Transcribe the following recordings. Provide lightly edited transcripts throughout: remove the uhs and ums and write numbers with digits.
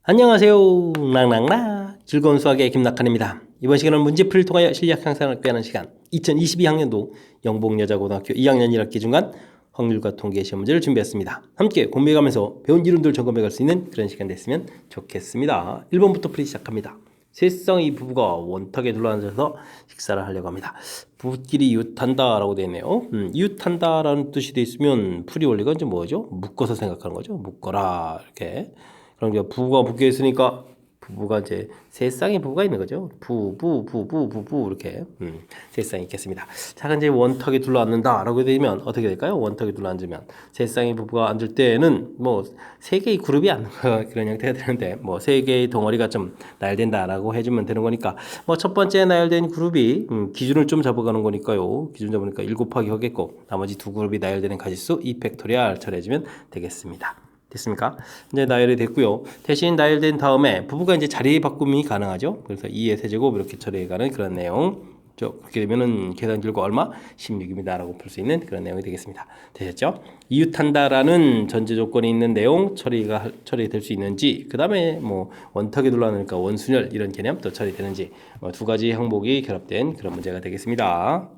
안녕하세요. 낭낭랑 즐거운 수학의 김낙한입니다. 이번 시간은 문제풀이를 통하여 실력 향상을 꾀하는 시간 2022학년도 영봉여자고등학교 2학년 1학기 중간 확률과 통계 시험 문제를 준비했습니다. 함께 공부해가면서 배운 이론들 점검해갈 수 있는 그런 시간 됐으면 좋겠습니다. 1번부터 풀이 시작합니다. 셋쌍이 부부가 원탁에 둘러앉아서 식사를 하려고 합니다. 부부끼리 이웃한다 라고 되어 있네요. 이웃한다 라는 뜻이 되어 있으면 풀이 원리가 이제 뭐죠? 묶어서 생각하는 거죠. 묶어라 이렇게. 그럼 이제 부부가 묶여 있으니까 부부가 이제 세 쌍의 부부가 있는 거죠. 부부 이렇게 세 쌍이 있겠습니다. 자, 이제 원탁에 둘러앉는다라고 되면 어떻게 될까요? 원탁에 둘러앉으면 세 쌍의 부부가 앉을 때는 뭐 세 개의 그룹이 앉는 그런 형태가 되는데 뭐 세 개의 덩어리가 좀 나열된다라고 해주면 되는 거니까 뭐 첫 번째 나열된 그룹이 기준을 좀 잡아가는 거니까요. 기준 잡으니까 1 곱하기 하겠고 나머지 두 그룹이 나열되는 가지수 2 팩토리얼 처리해주면 되겠습니다. 됐습니까? 이제 나열이 됐고요. 대신 나열된 다음에 부부가 이제 자리 바꿈이 가능하죠. 그래서 2의 세제곱 이렇게 처리해가는 그런 내용. 그렇게 되면은 계산 결과 얼마? 16입니다라고 볼 수 있는 그런 내용이 되겠습니다. 되셨죠? 이웃한다라는 전제 조건이 있는 내용 처리될 수 있는지, 그 다음에 뭐 원탁에 둘러앉으니까 원순열 이런 개념 또 처리되는지 두 가지 항목이 결합된 그런 문제가 되겠습니다.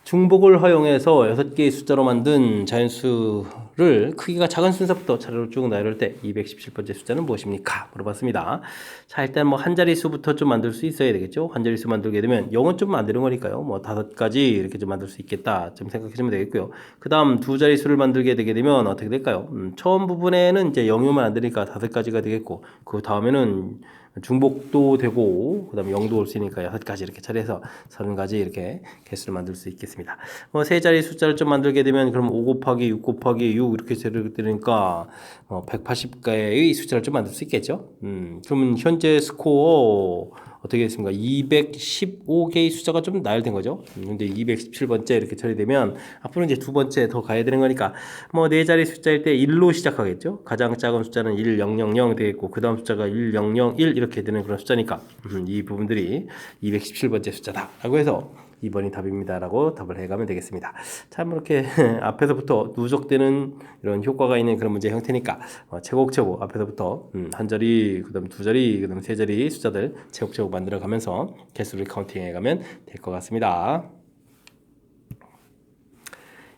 중복을 허용해서 6개의 숫자로 만든 자연수를 크기가 작은 순서부터 차례로 쭉 나열할 때 217번째 숫자는 무엇입니까? 물어봤습니다. 자, 일단 뭐 한 자릿수부터 좀 만들 수 있어야 되겠죠. 한 자릿수 만들게 되면 0은 좀 만드는 거니까요. 뭐 5가지 이렇게 좀 만들 수 있겠다 좀 생각해 주면 되겠고요. 그 다음 두 자릿수를 만들게 되게 되면 어떻게 될까요? 처음 부분에는 이제 0이면 안 되니까 5가지가 되겠고, 그 다음에는 중복도 되고 그다음에 0도 올 수 있으니까 6가지 이렇게 처리해서 30가지 이렇게 개수를 만들 수 있겠습니다. 세 자리 숫자를 좀 만들게 되면 그럼 5 곱하기 6 곱하기 6 이렇게 되니까 180개의 숫자를 좀 만들 수 있겠죠. 그러면 현재 스코어 어떻게 됐습니까? 215개의 숫자가 좀 나열된 거죠. 근데 217번째 이렇게 처리되면 앞으로 이제 두 번째 더 가야 되는 거니까 네 자리 숫자일 때 1로 시작하겠죠. 가장 작은 숫자는 1000 되겠고 그 다음 숫자가 1001 이렇게 되는 그런 숫자니까 이 부분들이 217번째 숫자다라고 해서 2번이 답입니다라고 답을 해가면 되겠습니다. 참 이렇게 앞에서부터 누적되는 이런 효과가 있는 그런 문제 형태니까 차곡차곡 앞에서부터 한 자리, 그다음 두 자리, 그다음 세 자리 숫자들 차곡차곡 만들어가면서 개수를 카운팅해가면 될 것 같습니다.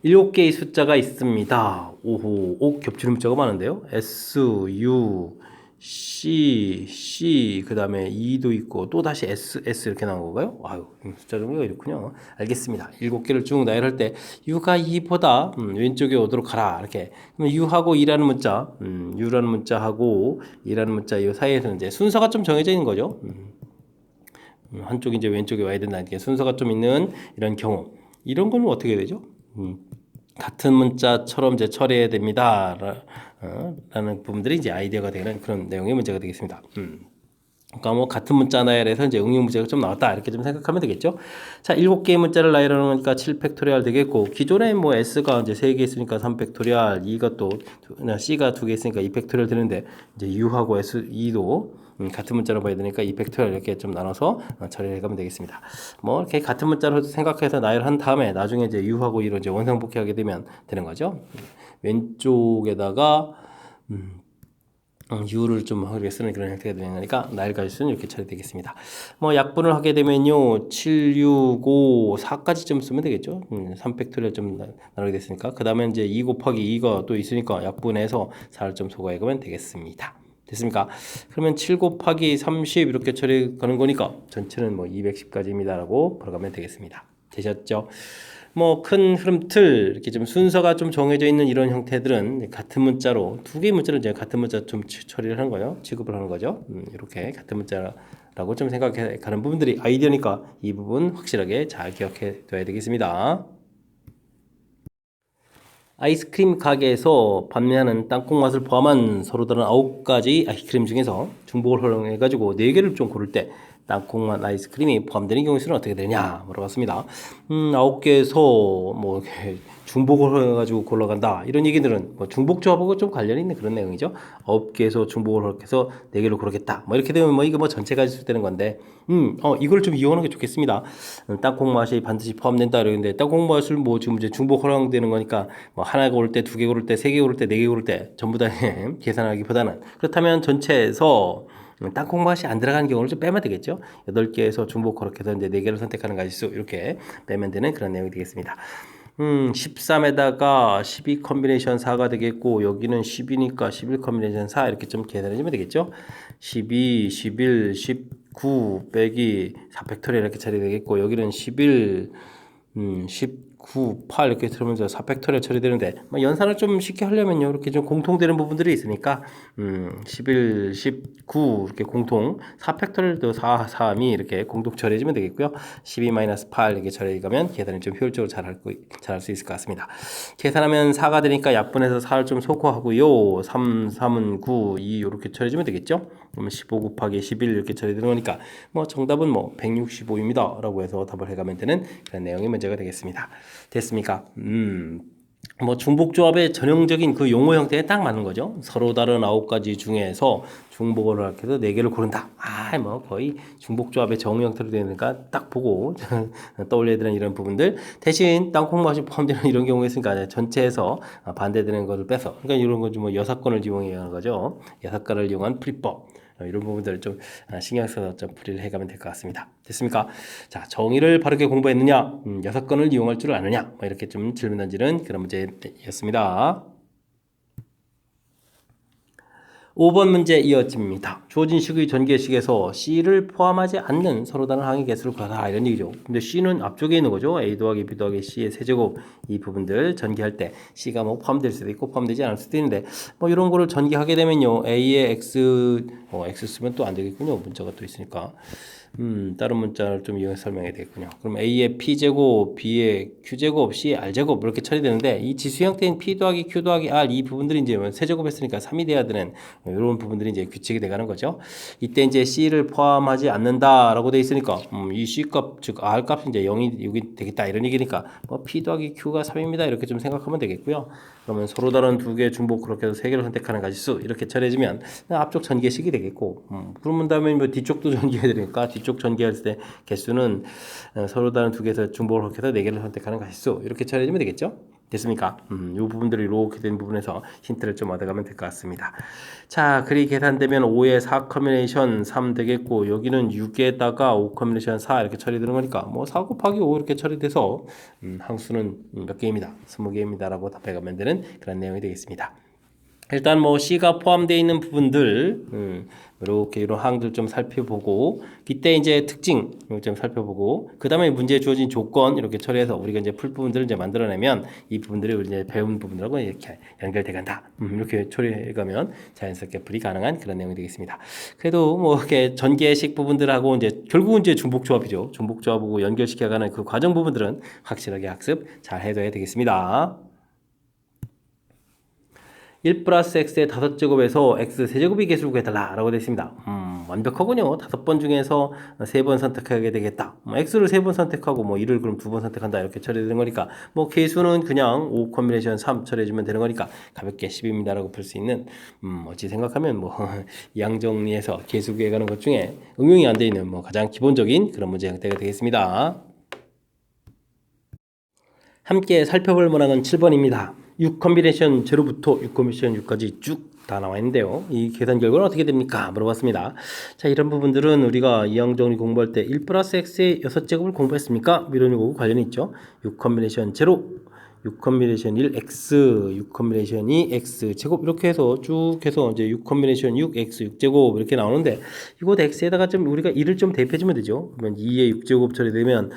7개의 숫자가 있습니다. 오호, 겹치는 숫자가 많은데요. S, U, C, 그 다음에 E도 있고, 또 다시 S 이렇게 나온 건가요? 아유, 숫자 종류가 이렇군요. 알겠습니다. 7개를 쭉 나열할 때, U가 2보다 왼쪽에 오도록 하라. 이렇게. 그럼 U하고 E라는 문자, U라는 문자하고 E라는 문자, 이 사이에서는 이제 순서가 좀 정해져 있는 거죠. 한쪽이 이제 왼쪽에 와야 된다는 게 순서가 좀 있는 이런 경우. 이런 건 어떻게 되죠? 같은 문자처럼 이제 처리해야 됩니다. 라는 부분들이 이제 아이디어가 되는 그런 내용의 문제가 되겠습니다. 그러니까 뭐 같은 문자 나열해서 이제 응용 문제가 좀 나왔다 이렇게 좀 생각하면 되겠죠. 자, 7개의 문자를 나열하는 거니까 7팩토리얼 되겠고, 기존에 뭐 S가 이제 3개 있으니까 3팩토리얼, E가 또 C가 2개 있으니까 2팩토리얼 되는데 이제 U하고 E도 같은 문자로 봐야 되니까 2팩토리얼 이렇게 좀 나눠서 처리해 가면 되겠습니다. 뭐 이렇게 같은 문자로 생각해서 나열한 다음에 나중에 이제 U하고 E로 이제 원상복귀하게 되면 되는 거죠. 왼쪽에다가 U를 좀 하게 쓰는 그런 형태가 되는 거니까 나열 가지수는 이렇게 처리되겠습니다. 약분을 하게 되면요 7, 6, 5, 4까지 좀 쓰면 되겠죠. 3팩토리얼 좀 나누게 됐으니까 그 다음에 이제 2 곱하기 2가 또 있으니까 약분해서 4를 좀 소거해 가면 되겠습니다. 됐습니까? 그러면 7 곱하기 30 이렇게 처리하는 거니까 전체는 210까지입니다라고 벌어가면 되겠습니다. 되셨죠? 큰 흐름 틀 이렇게 좀 순서가 좀 정해져 있는 이런 형태들은 같은 문자로 2개의 문자를 이제 같은 문자 좀 처리를 하는 거예요. 취급을 하는 거죠. 이렇게 같은 문자라고 좀 생각해 가는 부분들이 아이디어니까 이 부분 확실하게 잘 기억해 둬야 되겠습니다. 아이스크림 가게에서 판매하는 땅콩 맛을 포함한 서로 다른 9가지 아이스크림 중에서 중복을 활용해 가지고 4개를 좀 고를 때 땅콩맛 아이스크림이 포함되는 경우 수는 어떻게 되냐 물어봤습니다. 9개에서 뭐 중복을 해가지고 골라간다 이런 얘기들은 뭐 중복조합하고 좀 관련이 있는 그런 내용이죠. 업계에서 중복을 해서 4개로 고르겠다 뭐 이렇게 되면 뭐 이거 뭐 전체가 있을 거인데 이걸 좀 이용하는 게 좋겠습니다. 땅콩 맛이 반드시 포함된다 이러는데 땅콩 맛을 뭐 지금 이제 중복 허용되는 거니까 뭐 하나 고를 때 2개 고를 때 3개 고를 때 4개 고를 때 전부 다 계산하기보다는 그렇다면 전체에서 땅콩 맛이 안 들어가는 경우를 좀 빼면 되겠죠. 8개에서 중복 그렇게 해서 이제 4개를 선택하는 가지수 이렇게 빼면 되는 그런 내용이 되겠습니다. 13에다가 12 컨비네이션 4가 되겠고 여기는 10이니까 11 컨비네이션 4 이렇게 좀 계산해 주면 되겠죠. 12, 11, 19 빼기 4 팩토리얼 이렇게 처리되겠고 여기는 11, 19, 8 이렇게 들으면서 4 팩토리얼 처리되는데 연산을 좀 쉽게 하려면요 이렇게 좀 공통되는 부분들이 있으니까 11, 19 이렇게 공통 4 팩토리얼도 4, 3이 이렇게 공통 처리해주면 되겠고요. 12-8 이렇게 처리하면 계산을 좀 효율적으로 잘할 수 있을 것 같습니다. 계산하면 4가 되니까 약분해서 4를 좀 소거하고요. 3, 3은 9, 2 이렇게 처리해주면 되겠죠. 그러면 15 곱하기 11 이렇게 처리되는 거니까 뭐 정답은 뭐 165입니다 라고 해서 답을 해가면 되는 그런 내용이 문제가 되겠습니다. 됐습니까? 뭐 중복조합의 전형적인 그 용어 형태에 딱 맞는 거죠. 서로 다른 9가지 중에서 중복을 하게 해서 4개를 고른다. 뭐 거의 중복조합의 정의 형태로 되니까 딱 보고 떠올려야 되는 이런 부분들. 대신 땅콩 맛이 포함되는 이런 경우가 있으니까 전체에서 반대되는 것을 빼서 그러니까 이런 건 좀 뭐 여사건을 이용해야 하는 거죠. 여사건을 이용한 풀이법. 이런 부분들을 좀 신경 써서 좀 풀이를 해가면 될 것 같습니다. 됐습니까? 자, 정의를 바르게 공부했느냐? 6건을 이용할 줄 아느냐? 뭐 이렇게 좀 질문 던지는 그런 문제였습니다. 5번 문제 이어집니다. 주어진 식의 전개식에서 C를 포함하지 않는 서로 다른 항의 개수를 구하라 이런 얘기죠. 근데 C는 앞쪽에 있는 거죠. A 더하기 B 더하기 C의 세제곱 이 부분들 전개할 때 C가 뭐 포함될 수도 있고 포함되지 않을 수도 있는데 뭐 이런 거를 전개하게 되면요. A의 X, X 쓰면 또 안 되겠군요. 문자가 또 있으니까. 다른 문자를 좀 이용해서 설명해야 되겠군요. 그럼 A의 P제곱, B의 Q제곱, C의 R제곱 이렇게 처리되는데 이 지수 형태인 P 더하기 Q 더하기 R 이 부분들이 이제 세제곱 했으니까 3이 돼야 되는 이런 부분들이 이제 규칙이 돼가는 거죠. 이때 이제 C를 포함하지 않는다라고 돼 있으니까 이 C 값, 즉 R 값이 이제 0이 여기 되겠다 이런 얘기니까 뭐 P 더하기 Q가 3입니다 이렇게 좀 생각하면 되겠고요. 그러면 서로 다른 2개 중복 그렇게 해서 3개를 선택하는 가지수 이렇게 처리해주면 앞쪽 전개식이 되겠고 그러면 다음에 뭐 뒤쪽도 전개해야 되니까 뒤쪽 전개할 때 개수는 서로 다른 2개에서 중복을 그렇게 해서 4개를 선택하는 가지수 이렇게 처리해주면 되겠죠. 됐습니까? 이 부분들이 이렇게 된 부분에서 힌트를 좀 얻어가면 될 것 같습니다. 자, 그리 계산되면 5에 4 커뮤니케이션 3 되겠고 여기는 6에다가 5 커뮤니케이션 4 이렇게 처리되는 거니까 뭐 4 곱하기 5 이렇게 처리돼서 항수는 몇 개입니다. 20개입니다 라고 답해가면 되는 그런 내용이 되겠습니다. 일단 뭐 C가 포함되어 있는 부분들 이렇게 이런 항들 좀 살펴보고 이때 이제 특징 좀 살펴보고 그 다음에 문제에 주어진 조건 이렇게 처리해서 우리가 이제 풀 부분들을 이제 만들어내면 이 부분들이 우리 이제 배운 부분들하고 이렇게 연결돼 간다. 이렇게 처리해가면 자연스럽게 풀이 가능한 그런 내용이 되겠습니다. 그래도 뭐 이렇게 전개식 부분들하고 이제 결국은 이제 중복조합이죠. 중복조합하고 연결시켜가는 그 과정 부분들은 확실하게 학습 잘 해둬야 되겠습니다. 1 플러스 x의 5제곱에서 x 세제곱이 개수를 구해달라 라고 되어 있습니다. 완벽하군요. 5번 중에서 3번 선택하게 되겠다. x를 3번 선택하고 뭐 1을 그럼 2번 선택한다 이렇게 처리되는 거니까 뭐 개수는 그냥 5 컨비네이션 3 처리해주면 되는 거니까 가볍게 10입니다 라고 풀 수 있는 어찌 생각하면 뭐 양정리에서 개수 구해가는 것 중에 응용이 안 되어 있는 뭐 가장 기본적인 그런 문제 형태가 되겠습니다. 함께 살펴볼 문항은 7번입니다. 6 컨비네이션 0부터 6 컨비네이션 6까지 쭉 다 나와 있는데요. 이 계산 결과는 어떻게 됩니까? 물어봤습니다. 자, 이런 부분들은 우리가 이항정리 공부할 때 1 플러스 x의 6제곱을 공부했습니까? 이런 거고 관련이 있죠. 6 컨비네이션 0 6 컨비네이션 1 x 6 컨비네이션 2 x 제곱 이렇게 해서 쭉 해서 이제 6 컨비네이션 6 x 6제곱 이렇게 나오는데 이곳 x에다가 좀 우리가 1을 좀 대입해 주면 되죠. 그러면 2의 6제곱 처리되면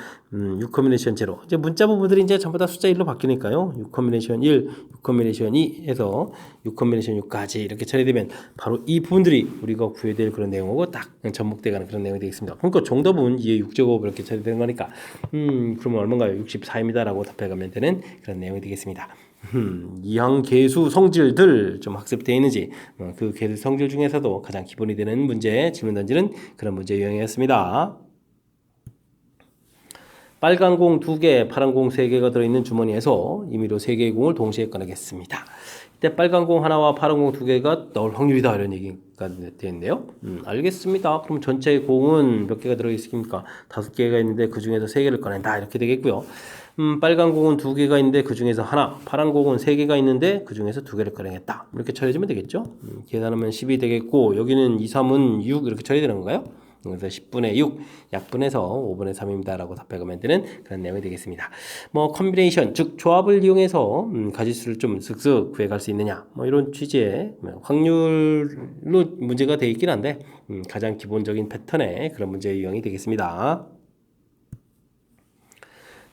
6 컨비네이션 0 이제 문자 부분들이 이제 전부 다 숫자 1로 바뀌니까요. 6 컨비네이션 1 6 컨비네이션 2 해서 6 컨비네이션 6까지 이렇게 처리되면 바로 이 부분들이 우리가 구해야 될 그런 내용하고 딱 접목되가는 그런 내용이 되겠습니다. 그러니까 정답은 2의 6제곱 이렇게 처리되는 거니까 그러면 얼마인가요? 64입니다 라고 답해가면 되는 그런 내용이 되겠습니다. 이항 계수 성질들 좀 학습되어 있는지 그 계수 성질 중에서도 가장 기본이 되는 문제 질문 던지는 그런 문제 유형이었습니다. 빨간 공 2개, 파란 공 3개가 들어있는 주머니에서 임의로 3개의 공을 동시에 꺼내겠습니다. 이때 빨간 공 하나와 파란 공 2개가 나올 확률이다 이런 얘기가 되는데요. 알겠습니다. 그럼 전체 공은 몇 개가 들어있습니까? 5개가 있는데 그 중에서 3개를 꺼낸다 이렇게 되겠고요. 빨간 공은 2개가 있는데 그 중에서 하나, 파란 공은 3개가 있는데 그 중에서 2개를 꺼내겠다 이렇게 처리해주면 되겠죠. 계산하면 10이 되겠고 여기는 2, 3은 6 이렇게 처리되는 건가요? 그래서 10분의 6, 약분해서 5분의 3입니다 라고 답해가면 되는 그런 내용이 되겠습니다. 뭐 컨비네이션, 즉 조합을 이용해서 가지수를 좀 쓱쓱 구해갈 수 있느냐 뭐 이런 취지의 확률로 문제가 되어 있긴 한데 가장 기본적인 패턴의 그런 문제 유형이 되겠습니다.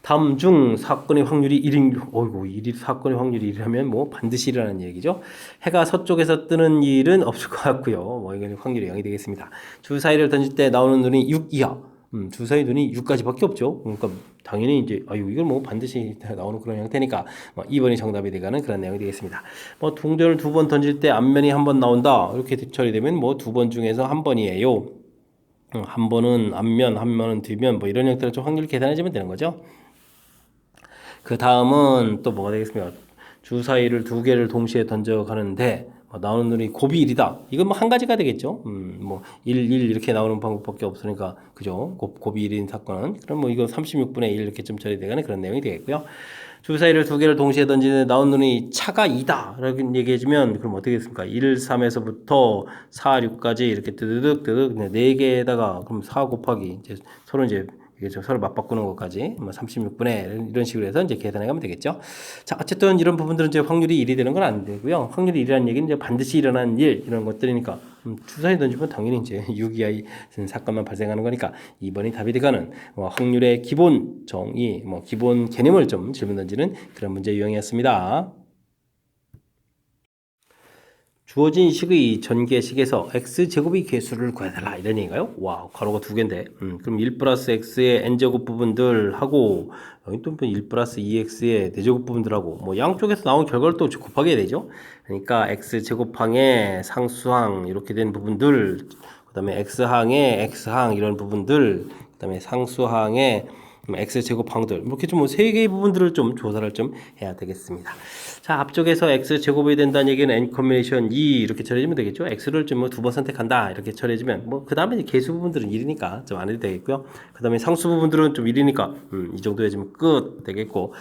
다음 중 사건의 확률이 1인, 사건의 확률이 1이라면 뭐 반드시 1이라는 얘기죠. 해가 서쪽에서 뜨는 일은 없을 것 같고요. 뭐 이건 확률이 0이 되겠습니다. 주사위를 던질 때 나오는 눈이 6 이하. 주사위 눈이 6까지밖에 없죠. 그러니까 당연히 이제 이걸 뭐 반드시 나오는 그런 형태니까 뭐 2번이 정답이 되가는 그런 내용이 되겠습니다. 뭐 동전을 2번 던질 때 앞면이 한 번 나온다. 이렇게 처리되면 뭐 2번 중에서 한 번이에요. 한 번은 앞면, 한 번은 뒷면 뭐 이런 형태로 좀 확률 계산해주면 되는 거죠. 그 다음은 또 뭐가 되겠습니까? 주사위를 2개를 동시에 던져 가는데 나오는 눈이 곱이 1이다. 이건 뭐 한 가지가 되겠죠. 뭐 1, 1 이렇게 나오는 방법밖에 없으니까 그죠? 곱이 1인 사건은 그럼 뭐 이거 36분의 1 이렇게 좀 처리되는 그런 내용이 되겠고요. 주사위를 2개를 동시에 던지는데 나오는 눈이 차가 2다. 라고 얘기해주면 그럼 어떻게 됐습니까? 1, 3에서부터 4, 6까지 이렇게 뜨드득 4개에다가 그럼 4 곱하기 이제 서로 이제 이게 서로 맞바꾸는 것까지 뭐 36분의 이런 식으로 해서 이제 계산해 가면 되겠죠. 자, 어쨌든 이런 부분들은 이제 확률이 1이 되는 건 안 되고요. 확률이 1이라는 얘기는 이제 반드시 일어나는 일 이런 것들이니까 주사위 던지면 당연히 이제 6 이하의 사건만 발생하는 거니까 2번이 답이 되가는 확률의 기본 정의, 기본 개념을 좀 질문 던지는 그런 문제 유형이었습니다. 주어진 식의 전개식에서 x제곱의 개수를 구해달라 이런 얘기인가요? 와, 가로가 2개인데 그럼 1 플러스 x의 n제곱 부분들하고 여기 또 1 플러스 2x의 내제곱 부분들하고 뭐 양쪽에서 나온 결과를 또 곱하게 되죠. 그러니까 x제곱항의 상수항 이렇게 된 부분들, 그 다음에 x항의 x항 이런 부분들, 그 다음에 상수항의 x제곱항들 이렇게 좀 3개의 부분들을 좀 조사를 좀 해야 되겠습니다. 자, 앞쪽에서 x제곱이 된다는 얘기는 n 컨비네이션 2 이렇게 처리해주면 되겠죠. x를 좀 2번 선택한다 이렇게 처리해주면 그 다음에 개수 부분들은 1이니까 좀 안 해도 되겠고요. 그 다음에 상수 부분들은 좀 1이니까 이 정도 해주면 끝 되겠고,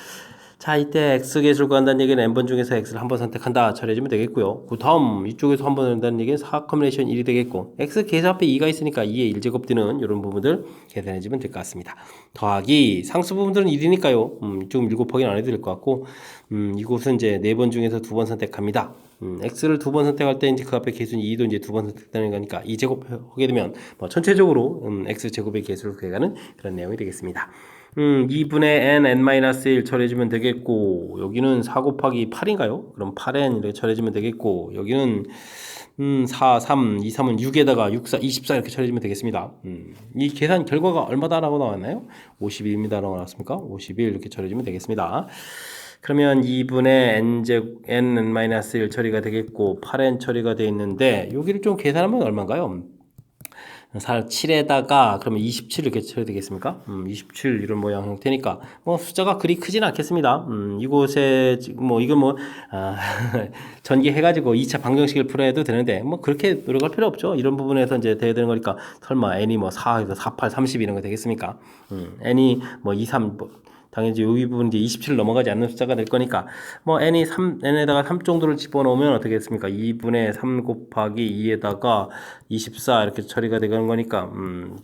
자, 이때 x개수를 구한다는 얘기는 n번 중에서 x를 한 번 선택한다 처리해주면 되겠고요. 그 다음 이쪽에서 한 번 한다는 얘기는 4 컨비네이션 1이 되겠고, x개수 앞에 2가 있으니까 2의 1제곱 되는 이런 부분들 계산해주면 될 것 같습니다. 더하기 상수 부분들은 1이니까요. 이쪽은 1 곱하기는 안 해도 될 것 같고, 이곳은 이제 4번 중에서 2번 선택합니다. x를 2번 선택할 때 이제 그 앞에 개수는 2도 이제 2번 선택되는 거니까 2제곱 하게 되면 전체적으로 x제곱의 개수를 구해가는 그런 내용이 되겠습니다. 2분의 n-1 처리해주면 되겠고, 여기는 4 곱하기 8인가요? 그럼 8n 이렇게 처리해주면 되겠고, 여기는 4, 3, 2, 3은 6에다가 6, 4, 24 이렇게 처리해주면 되겠습니다. 이 계산 결과가 얼마다라고 나왔나요? 51입니다 라고 나왔습니까? 51 이렇게 처리해주면 되겠습니다. 그러면 2분의 n-1 처리가 되겠고 8n 처리가 되어 있는데 여기를 좀 계산하면 얼마인가요? 7에다가 그러면 27 이렇게 쳐야 되겠습니까? 27 이런 모양 형태니까 숫자가 그리 크진 않겠습니다. 이곳에 이건 전개해가지고 2차 방정식을 풀어야 해도 되는데 그렇게 노력할 필요 없죠. 이런 부분에서 이제 돼야 되는 거니까 설마 n이 4, 4, 8, 30 이런 거 되겠습니까? n이 2, 3 당연히 여기 부분이 이제 27을 넘어가지 않는 숫자가 될 거니까 n이 3, n에다가 3 정도를 집어넣으면 어떻게 됐습니까? 2분의 3 곱하기 2에다가 24 이렇게 처리가 되는 거니까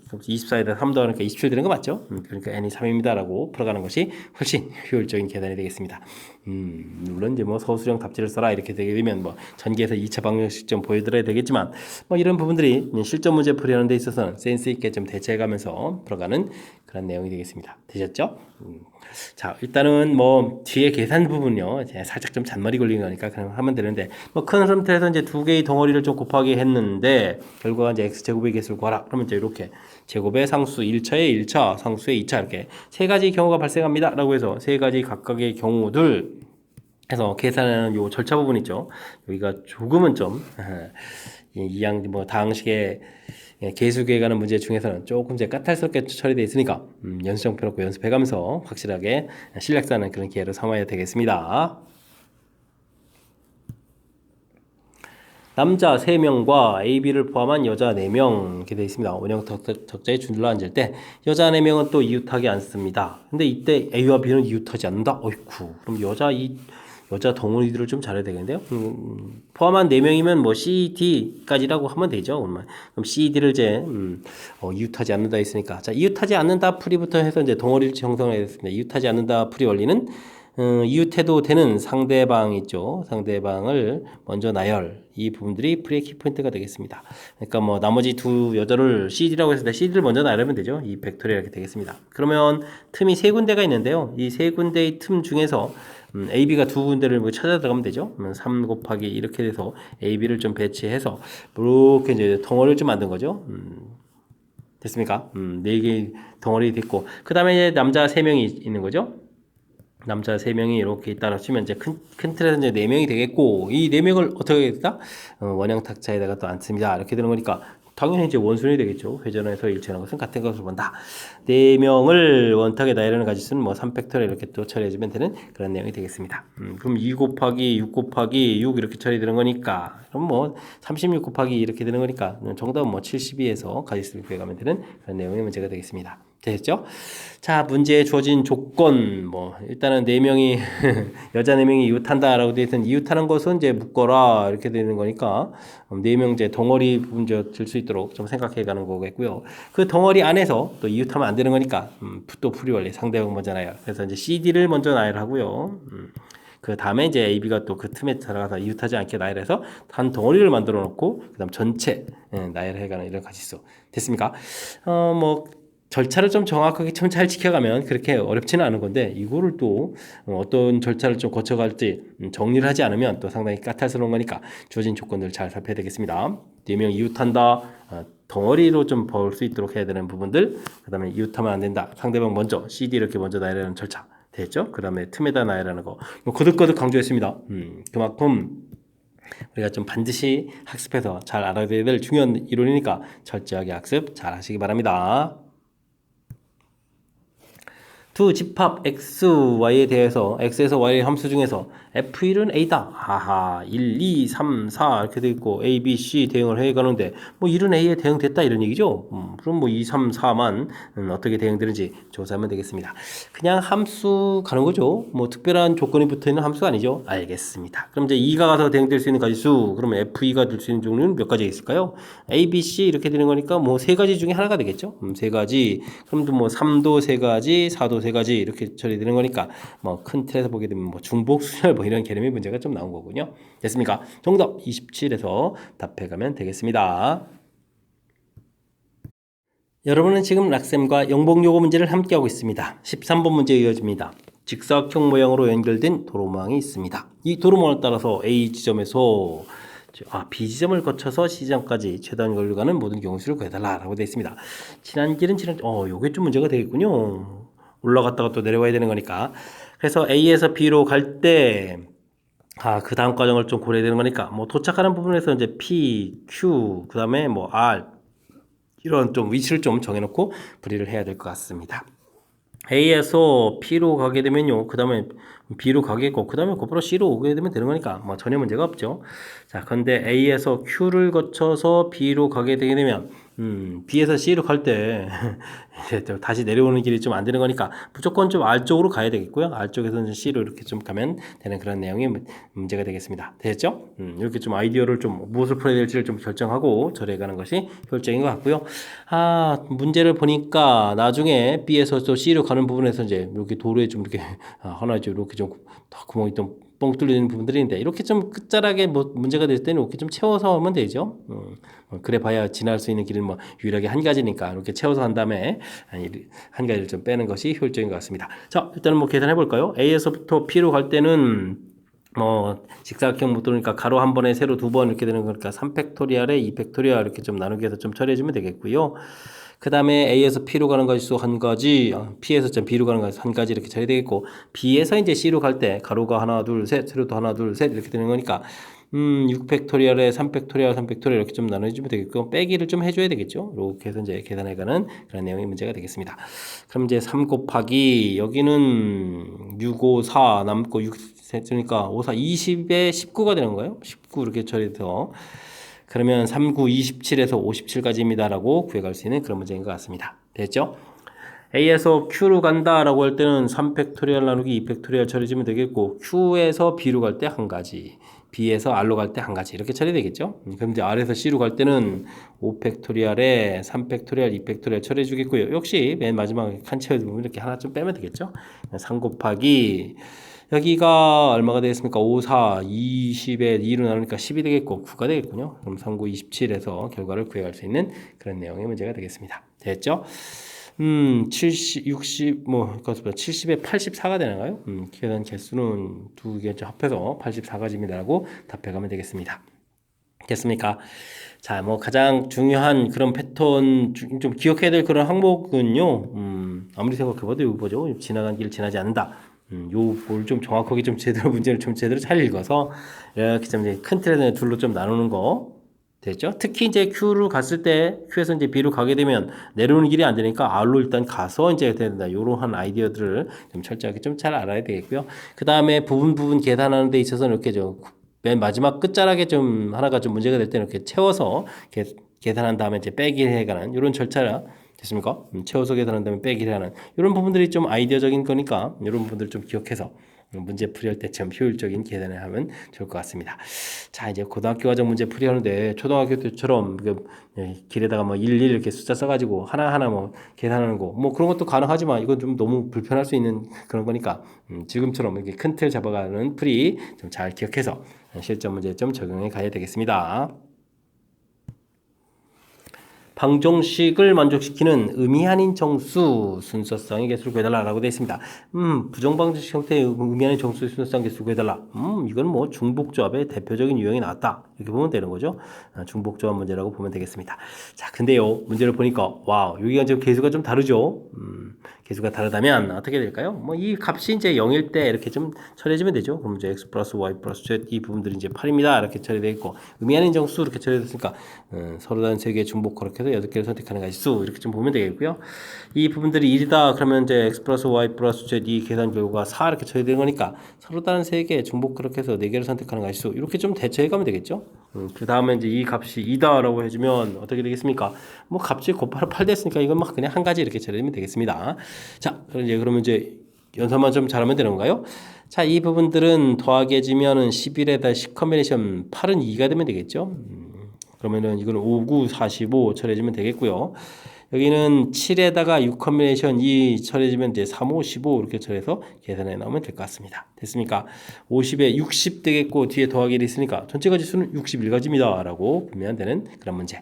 24에다가 3 더하니까 27 되는 거 맞죠? 그러니까 n이 3입니다 라고 풀어가는 것이 훨씬 효율적인 계산이 되겠습니다. 물론 이제 서술형 답지를 써라 이렇게 되게 되면 전개해서 2차 방정식 좀 보여드려야 되겠지만 이런 부분들이 실전 문제 풀이하는 데 있어서는 센스 있게 좀 대처해가면서 풀어가는 그런 내용이 되겠습니다. 되셨죠? 자, 일단은 뒤에 계산 부분요 살짝 좀 잔머리 걸리는 거니까 그냥 하면 되는데 큰 상태에서 이제 2개의 덩어리를 좀 곱하기 했는데 결과가 이제 x제곱의 개수를 구하라. 그러면 이제 이렇게 제곱의 상수 1차의 1차, 상수의 2차 이렇게 3가지 경우가 발생합니다 라고 해서 3가지 각각의 경우들 해서 계산하는 요 절차 부분 있죠. 여기가 조금은 좀 이양 뭐 다항식의 계수계에 관한 문제 중에서는 조금 이제 까탈스럽게 처리되어 있으니까 연습장 펴놓고 연습해가면서 확실하게 실력 쌓는 그런 기회를 삼아야 되겠습니다. 남자 3명과 AB를 포함한 여자 4명 이렇게 되어 있습니다. 원형 적자에 줄로 앉을 때 여자 4명은 또 이웃하게 앉습니다. 근데 이때 A와 B는 이웃하지 않는다? 어이쿠. 그럼 여자 덩어리들을 좀 잘해야 되겠는데요. 포함한 4명이면 뭐 C, D까지라고 하면 되죠. 그럼 C, D를 이제 이웃하지 않는다 했으니까 자 이웃하지 않는다 풀이부터 해서 이제 덩어리를 형성을 했습니다. 이웃하지 않는다 풀이 원리는 이웃해도 되는 상대방 있죠. 상대방을 먼저 나열. 이 부분들이 풀이의 키포인트가 되겠습니다. 그러니까 뭐 나머지 두 여자를 CD라고 했을 때 CD를 먼저 나열하면 되죠. 이 벡터리 이렇게 되겠습니다. 그러면 틈이 3군데가 있는데요. 이 3군데의 틈 중에서 AB가 2군데를 뭐 찾아 들어가면 되죠. 3 곱하기 이렇게 돼서 AB를 좀 배치해서 이렇게 이제 덩어리를 좀 만든 거죠. 됐습니까? 4개의 덩어리 됐고 그 다음에 남자 3명이 있는 거죠. 남자 3명이 이렇게 있다고 치면 이제 큰 틀에서 이제 4명이 되겠고 이 4명을 어떻게 하겠다? 원형 탁자에다가 또 앉습니다. 이렇게 되는 거니까 당연히 이제 원순이 되겠죠. 회전에서 일치하는 것은 같은 것을 본다. 4명을 원탁에 나열하는 가지수는 뭐 3팩터를 이렇게 또 처리해주면 되는 그런 내용이 되겠습니다. 그럼 2 곱하기 6 곱하기 6 이렇게 처리되는 거니까 그럼 뭐 36 곱하기 이렇게 되는 거니까 정답은 뭐 72에서 가지수를 구해가면 되는 그런 내용의 문제가 되겠습니다. 됐죠? 자, 문제에 주어진 조건, 뭐, 일단은 4명이, 여자 4명이 이웃한다라고 되어 있던 이웃하는 것은 이제 묶어라, 이렇게 되는 거니까, 4명 이제 덩어리 문제 들 수 있도록 좀 생각해 가는 거겠고요. 그 덩어리 안에서 또 이웃하면 안 되는 거니까, 또 풀이 원리 상대방 먼저 나열. 그래서 이제 CD를 먼저 나열하고요. 그 다음에 이제 AB가 또 그 틈에 들어가서 이웃하지 않게 나열해서 한 덩어리를 만들어 놓고, 그 다음 전체 나열해 가는 이런 가지수. 됐습니까? 뭐, 절차를 좀 정확하게 좀 잘 지켜가면 그렇게 어렵지는 않은 건데 이거를 또 어떤 절차를 좀 거쳐갈지 정리를 하지 않으면 또 상당히 까탈스러운 거니까 주어진 조건들을 잘 살펴야 되겠습니다. 4명 이웃한다. 덩어리로 좀 볼 수 있도록 해야 되는 부분들. 그 다음에 이웃하면 안 된다. 상대방 먼저 CD 이렇게 먼저 나열하는 절차 됐죠? 그 다음에 틈에다 나열하는 거 거듭거듭 강조했습니다. 그만큼 우리가 좀 반드시 학습해서 잘 알아야 될 중요한 이론이니까 철저하게 학습 잘 하시기 바랍니다. 두 집합 x, y에 대해서 x에서 y의 함수 중에서 f1은 a다. 아하, 1, 2, 3, 4 이렇게 돼 있고 a, b, c 대응을 해 가는데 뭐 1은 a에 대응됐다 이런 얘기죠. 그럼 뭐 2, 3, 4만 어떻게 대응되는지 조사하면 되겠습니다. 그냥 함수 가는 거죠. 뭐 특별한 조건이 붙어 있는 함수가 아니죠. 알겠습니다. 그럼 이제 2가 가서 대응될 수 있는 가지수, 그러면 f2가 될 수 있는 종류는 몇 가지 있을까요? a, b, c 이렇게 되는 거니까 뭐 3가지 중에 하나가 되겠죠. 3가지. 그럼 뭐 3도 3가지, 4도 3가지 이렇게 처리되는 거니까 뭐 큰 틀에서 보게 되면 뭐 중복순열 뭐 이런 개념의 문제가 좀 나온 거군요. 됐습니까? 정답 27에서 답해가면 되겠습니다. 여러분은 지금 락셈과 영봉요거 문제를 함께하고 있습니다. 13번 문제 이어집니다. 직사각형 모양으로 연결된 도로망이 있습니다. 이 도로망을 따라서 A 지점에서 B 지점을 거쳐서 C 지점까지 최단 거리로 가는 모든 경우수를 구해달라라고 되어 있습니다. 지난 길은 요게 좀 문제가 되겠군요. 올라갔다가 또 내려와야 되는 거니까. 그래서 A에서 B로 갈 때, 그 다음 과정을 좀 고려해야 되는 거니까, 뭐 도착하는 부분에서 이제 P, Q, 그 다음에 뭐 R, 이런 좀 위치를 좀 정해놓고 분리를 해야 될 것 같습니다. A에서 P로 가게 되면요, 그 다음에 B로 가겠고, 그 다음에 곧바로 C로 오게 되면 되는 거니까, 뭐 전혀 문제가 없죠. 자, 근데 A에서 Q를 거쳐서 B로 가게 되게 되면, B에서 C로 갈 때, 이제 또 다시 내려오는 길이 좀 안 되는 거니까, 무조건 좀 R쪽으로 가야 되겠고요. R쪽에서는 C로 이렇게 좀 가면 되는 그런 내용이 문제가 되겠습니다. 됐죠? 이렇게 좀 아이디어를 좀 무엇을 풀어야 될지를 좀 결정하고 처리해가는 것이 효율적인 것 같고요. 문제를 보니까 나중에 B에서 또 C로 가는 부분에서 이제 이렇게 도로에 좀 이렇게, 하나 좀 이렇게 좀 구멍이 좀 뻥 뚫리는 부분들인데 이렇게 좀 끝자락에 뭐 문제가 될 때는 이렇게 좀 채워서 하면 되죠. 그래 봐야 지날 수 있는 길은 뭐 유일하게 한 가지니까 이렇게 채워서 한 다음에 한 가지를 좀 빼는 것이 효율적인 것 같습니다. 자, 일단은 뭐 계산해 볼까요? A에서부터 P로 갈 때는 뭐 직사각형 못 도니까 가로 한 번에 세로 두 번 이렇게 되는 거니까 3팩토리얼에 2팩토리얼 이렇게 좀 나누기 해서 좀 처리해 주면 되겠고요. 그 다음에 A에서 P로 가는 가지수 한 가지, P에서 B로 가는 가지수 한 가지 이렇게 처리 되겠고, B에서 이제 C로 갈 때 가로가 하나, 둘, 셋, 세로도 하나, 둘, 셋 이렇게 되는 거니까, 6팩토리얼에 3팩토리얼, 3팩토리얼 이렇게 좀 나눠주면 되겠고, 빼기를 좀 해줘야 되겠죠. 이렇게 해서 이제 계산해가는 그런 내용의 문제가 되겠습니다. 그럼 이제 3 곱하기, 여기는 6, 5, 4 남고 6, 그러니까 5, 4, 20에 19가 되는 거예요. 19 이렇게 처리돼서. 그러면 3, 9, 27에서 57까지입니다. 라고 구해갈 수 있는 그런 문제인 것 같습니다. 됐죠? A에서 Q로 간다라고 할 때는 3팩토리얼 나누기 2팩토리얼 처리해주면 되겠고, Q에서 B로 갈 때 한 가지, B에서 R로 갈 때 한 가지 이렇게 처리되겠죠? 그럼 이제 R에서 C로 갈 때는 5팩토리얼에 3팩토리얼, 2팩토리얼 처리해 주겠고요. 역시 맨 마지막에 칸 채워주면 이렇게 하나 좀 빼면 되겠죠? 3 곱하기 여기가 얼마가 되겠습니까? 5, 4, 20에 2로 나누니까 10이 되겠고 9가 되겠군요. 그럼 3, 9, 27에서 결과를 구해갈 수 있는 그런 내용의 문제가 되겠습니다. 됐죠? 70, 60, 그렇습니다. 70에 84가 되나요? 계산 개수는 두 개 합해서 84가지입니다라고 답해가면 되겠습니다. 됐습니까? 자, 가장 중요한 그런 패턴, 좀 기억해야 될 그런 항목은요, 아무리 생각해봐도 이거 뭐죠? 지나간 길 지나지 않는다. 요걸 좀 정확하게 좀 제대로 문제를 좀 제대로 잘 읽어서 이렇게 좀 큰 틀에 둘로 좀 나누는 거 됐죠? 특히 이제 Q로 갔을 때 Q에서 이제 B로 가게 되면 내려오는 길이 안 되니까 R로 일단 가서 이제 된다. 요런 아이디어들을 좀 철저하게 좀 잘 알아야 되겠고요. 그 다음에 부분 계산하는 데 있어서는 이렇게 좀 맨 마지막 끝자락에 좀 하나가 좀 문제가 될 때는 이렇게 채워서 계산한 다음에 이제 빼기 해가는 이런 절차라 됐습니까? 채워서 계산한 다음에 빼기 하는 이런 부분들이 좀 아이디어적인 거니까 이런 부분들 좀 기억해서 문제 풀이할 때 좀 효율적인 계산을 하면 좋을 것 같습니다. 자, 이제 고등학교 과정 문제 풀이하는데 초등학교 때처럼 길에다가 1, 1 이렇게 숫자 써가지고 하나하나 계산하는 거 그런 것도 가능하지만 이건 좀 너무 불편할 수 있는 그런 거니까 지금처럼 이렇게 큰 틀 잡아가는 풀이 좀 잘 기억해서 실전 문제 좀 적용해 가야 되겠습니다. 방정식을 만족시키는 의미 아닌 정수 순서성의 개수를 구해달라고 되어 있습니다. 부정방정식 형태의 의미 아닌 정수의 순서성 개수를 구해달라. 이건 중복조합의 대표적인 유형이 나왔다. 이렇게 보면 되는 거죠. 중복조합 문제라고 보면 되겠습니다. 자, 근데요, 문제를 보니까, 와우, 여기가 지금 개수가 좀 다르죠? 개수가 다르다면 어떻게 될까요? 이 값이 이제 0일 때 이렇게 좀 처리해주면 되죠. 그럼 이제 x 플러스 y 플러스 z 이 부분들이 이제 8입니다. 이렇게 처리되어 있고, 의미 아닌 정수 이렇게 처리됐으니까, 서로 다른 3개의 중복 그렇게 해서 8개를 선택하는 가지수 이렇게 좀 보면 되겠고요. 이 부분들이 1이다 그러면 이제 x 플러스 y 플러스 z 이 계산 결과가 4 이렇게 처리되는 거니까 서로 다른 3개 중복 그렇게 해서 4개를 선택하는 가지수 이렇게 좀 대처해 가면 되겠죠. 그 다음에 이제 이 값이 2다라고 해주면 어떻게 되겠습니까? 값이 곱하기 8 됐으니까 이건 그냥 한 가지 이렇게 처리하면 되겠습니다. 자, 그러면 이제 연산만 좀 잘하면 되는 건가요? 자, 이 부분들은 더하게지면은 11에다 10 컨비네이션 8은 2가 되면 되겠죠. 그러면은 이거는 5, 9, 45 처리해주면 되겠고요. 여기는 7에다가 6 컨비네이션 2 처리해주면 이제 3, 5, 15 이렇게 처리해서 계산해 나오면 될 것 같습니다. 됐습니까? 50에 60 되겠고 뒤에 더하기 1이 있으니까 전체 가지수는 61가지입니다. 라고 보면 되는 그런 문제.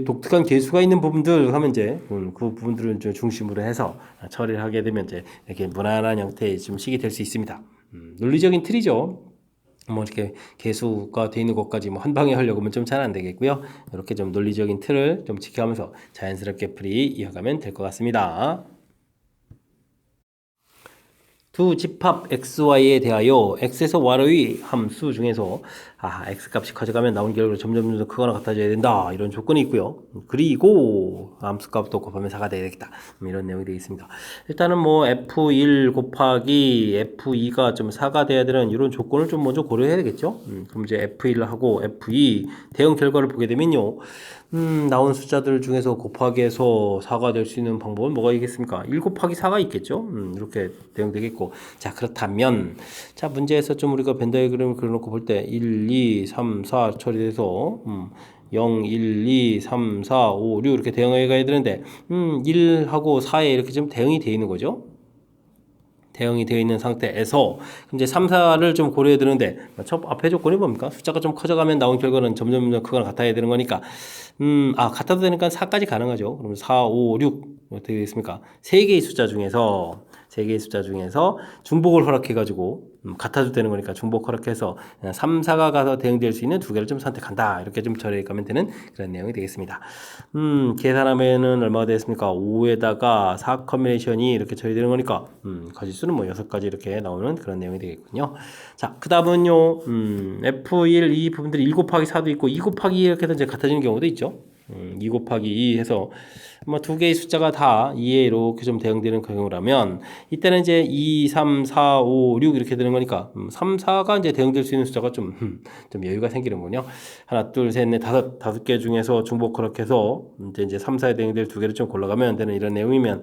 독특한 개수가 있는 부분들 하면 이제 그 부분들을 중심으로 해서 처리를 하게 되면 이제 이렇게 무난한 형태의 좀 식이 될 수 있습니다. 논리적인 틀이죠. 이렇게 개수가 돼 있는 것까지 한 방에 하려고 하면 좀 잘 안 되겠고요. 이렇게 좀 논리적인 틀을 좀 지켜가면서 자연스럽게 풀이 이어가면 될 것 같습니다. 두 집합 xy에 대하여 x에서 y의 함수 중에서 x값이 커져가면 나온 결과가 점점 크거나 같아져야 된다 이런 조건이 있고요. 그리고 함수값도 곱하면 4가 되겠다 이런 내용이 되어 있습니다. 일단은 f1 곱하기 f2가 좀 4가 돼야 되는 이런 조건을 좀 먼저 고려해야 되겠죠. 그럼 이제 f1하고 f2 대응 결과를 보게 되면요. 나온 숫자들 중에서 곱하기해서 4가 될 수 있는 방법은 뭐가 있겠습니까? 1 곱하기 4가 있겠죠? 이렇게 대응되겠고. 자, 그렇다면, 자, 문제에서 좀 우리가 벤 다이어그램을 그려놓고 볼 때 1, 2, 3, 4 처리돼서 0, 1, 2, 3, 4, 5, 6 이렇게 대응해 가야 되는데 1하고 4에 이렇게 좀 대응이 되어 있는 거죠. 대응이 되어 있는 상태에서 이제 3, 4를 좀 고려해야 되는데 첫 앞에 조건이 뭡니까? 숫자가 좀 커져가면 나온 결과는 점점 크거나 같아야 되는 거니까 같아도 되니까 4까지 가능하죠. 그럼 4, 5, 6 어떻게 되겠습니까? 3개의 숫자 중에서 세 개의 숫자 중에서 중복을 허락해가지고 같아도 되는 거니까 중복 허락해서 3, 4가 가서 대응될 수 있는 두 개를 좀 선택한다. 이렇게 좀 처리하면 되는 그런 내용이 되겠습니다. 계산하면은 얼마가 되겠습니까? 5에다가 4 커뮤니케이션이 이렇게 처리되는 거니까 가지수는 뭐 6가지 이렇게 나오는 그런 내용이 되겠군요. 자, 그 다음은요. F1 이 부분들이 1 곱하기 4도 있고 2 곱하기 2 이렇게 해서 이제 같아지는 경우도 있죠. 2 곱하기 2 해서 뭐 두 개의 숫자가 다 2에 이렇게 좀 대응되는 경우라면 이때는 이제 2, 3, 4, 5, 6 이렇게 되는 거니까 3, 4가 이제 대응될 수 있는 숫자가 좀 여유가 생기는군요. 하나, 둘, 셋, 넷, 다섯 개 중에서 중복 허락해서 이제 3, 4에 대응될 두 개를 좀 골라가면 되는 이런 내용이면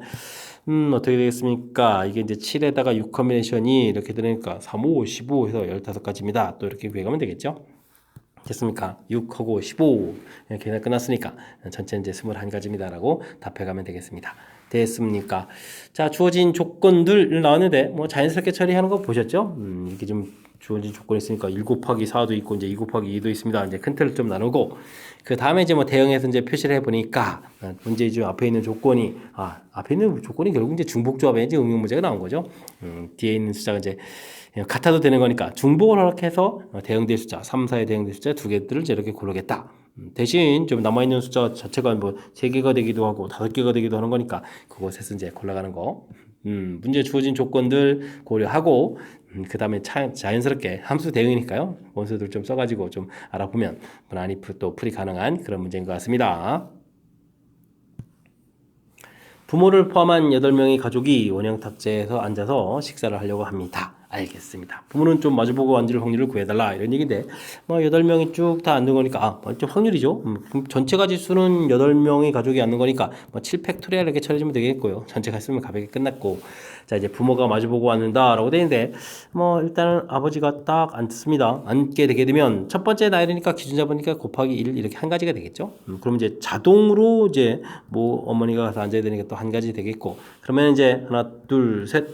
어떻게 되겠습니까? 이게 이제 7에다가 6 커뮤니케이션이 이렇게 되니까 3, 5, 15 해서 15가지입니다. 또 이렇게 구해가면 되겠죠? 됐습니까? 6하고 15 이렇게 끝났으니까 전체 이제 21가지입니다 라고 답해가면 되겠습니다. 됐습니까? 자, 주어진 조건들 나왔는데 뭐 자연스럽게 처리하는 거 보셨죠? 이렇게 좀 주어진 조건이 있으니까 1 곱하기 4도 있고 이제 2 곱하기 2도 있습니다. 이제 큰 틀을 좀 나누고 그 다음에 이제 뭐 대응해서 이제 표시를 해보니까 문제 중 앞에 있는 조건이 앞에 있는 조건이 결국 이제 중복조합에 이제 응용 문제가 나온 거죠. 뒤에 있는 숫자가 이제 같아도 되는 거니까 중복을 허락해서 대응될 숫자 3, 4에 대응될 숫자 두 개들을 이렇게 고르겠다. 대신 좀 남아있는 숫자 자체가 뭐 3개가 되기도 하고 5개가 되기도 하는 거니까 그것에서 이제 골라가는 거. 문제 주어진 조건들 고려하고 그 다음에 자연스럽게 함수 대응이니까요. 원소들 좀 써가지고 좀 알아보면 무난히 또 풀이 가능한 그런 문제인 것 같습니다. 부모를 포함한 8명의 가족이 원형 탁자에서 앉아서 식사를 하려고 합니다. 알겠습니다. 부모는 좀 마주보고 앉을 확률을 구해달라 이런 얘기인데 뭐 8명이 쭉 다 앉는 거니까 좀 확률이죠. 전체 가지수는 8명의 가족이 앉는 거니까 뭐 7팩토리얼 이렇게 처리하면 되겠고요. 전체 가지수는 가볍게 끝났고 자 이제 부모가 마주보고 앉는다라고 되는데 뭐 일단은 아버지가 딱 앉습니다. 앉게 되게 되면 첫 번째 나이니까 기준 잡으니까 곱하기 1 이렇게 한 가지가 되겠죠. 그럼 이제 자동으로 이제 뭐 어머니가 가서 앉아야 되니까 또 한 가지 되겠고 그러면 이제 하나 둘 셋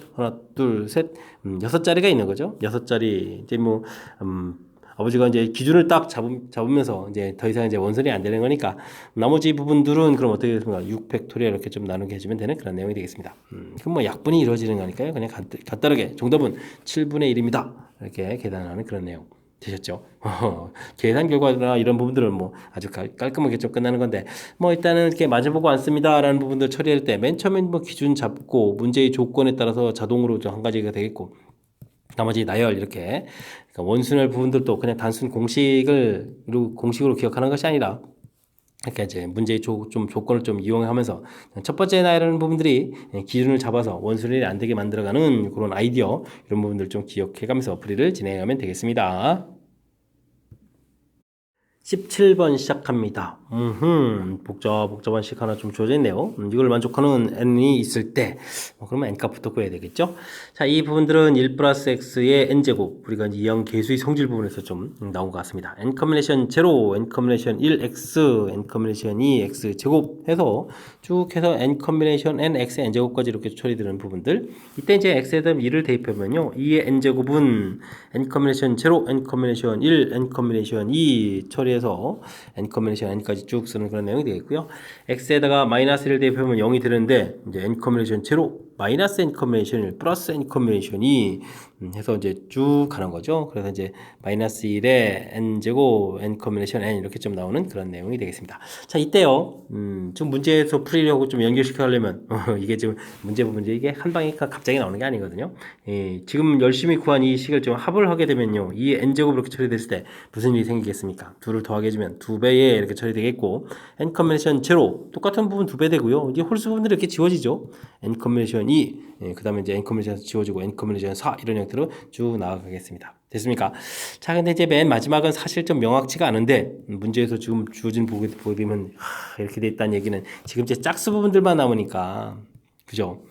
6자리가 있는 거죠. 6자리 이제 뭐 아버지가 이제 기준을 딱 잡으면서 이제 더 이상 이제 원선이 안 되는 거니까 나머지 부분들은 그럼 어떻게 되겠습니까? 6팩토리얼 이렇게 좀 나누게 해주면 되는 그런 내용이 되겠습니다. 그럼 뭐 약분이 이루어지는 거니까요. 그냥 간단하게 정답은 7분의 1입니다. 이렇게 계산하는 그런 내용. 되셨죠? 계산 결과나 이런 부분들은 뭐 아주 깔끔하게 좀 끝나는 건데 뭐 일단은 이렇게 마주보고 앉습니다라는 부분들 처리할 때 맨 처음에 뭐 기준 잡고 문제의 조건에 따라서 자동으로 좀 한 가지가 되겠고 나머지 나열 이렇게 그러니까 원순열 부분들도 그냥 단순 공식으로 기억하는 것이 아니라 그러니까 이제 문제의 조건을 좀 이용하면서 첫 번째 나열하는 부분들이 기준을 잡아서 원순열이 안 되게 만들어가는 그런 아이디어 이런 부분들 좀 기억해가면서 풀이를 진행하면 되겠습니다. 17번 시작합니다. 복잡한 식 하나 좀 주어져 있네요. 이걸 만족하는 n이 있을 때, 그러면 n값부터 구해야 되겠죠? 자, 이 부분들은 1 플러스 x의 n제곱, 우리가 이제 이형 계수의 성질 부분에서 좀 나온 것 같습니다. n 커뮤니케이션 0, n 커뮤니케이션 1, x, n 커뮤니케이션 2, x 제곱 해서 쭉 해서 n 커뮤니케이션 n, x, n제곱까지 이렇게 처리되는 부분들. 이때 이제 x에 대한 2를 대입하면요. 2의 n제곱은 n 커뮤니케이션 0, n 커뮤니케이션 1, n 커뮤니케이션 2 처리해서 n 커뮤니케이션 n까지 쭉 쓰는 그런 내용이 되겠고요. x에다가 마이너스를 대입하면 0이 되는데 이제 n 커뮤니케이션 0, 마이너스 n 커뮤니케이션 1, 플러스 n 커뮤니케이션 2 해서 이제 쭉 가는 거죠. 그래서 이제 마이너스 1에 n 제곱 n 커뮤니케이션 n 이렇게 좀 나오는 그런 내용이 되겠습니다. 자, 이때요. 좀 문제에서 풀이려고 좀 연결시켜 하려면 이게 지금 문제 이게 한 방에 갑자기 나오는 게 아니거든요. 지금 열심히 구한 이 식을 좀 합을 하게 되면요. 이 n 제곱 이렇게 처리됐을 때 무슨 일이 생기겠습니까? 둘을 더하게 해주면 2배에 이렇게 처리되겠고 n 커뮤니케이션 0 똑같은 부분 2배 되고요. 이제 홀수 부분들이 이렇게 지워지죠. n 커뮤니케이션 2 그 다음에 이제 n 커뮤니케이션 지워지고 n 커뮤니케이션 4 이런 형태로 쭉 나아가겠습니다. 됐습니까? 자, 근데 이제 맨 마지막은 사실 좀 명확치가 않은데 문제에서 지금 주어진 보게 되면 이렇게 돼 있다는 얘기는 지금 이제 짝수 부분들만 남으니까 그죠?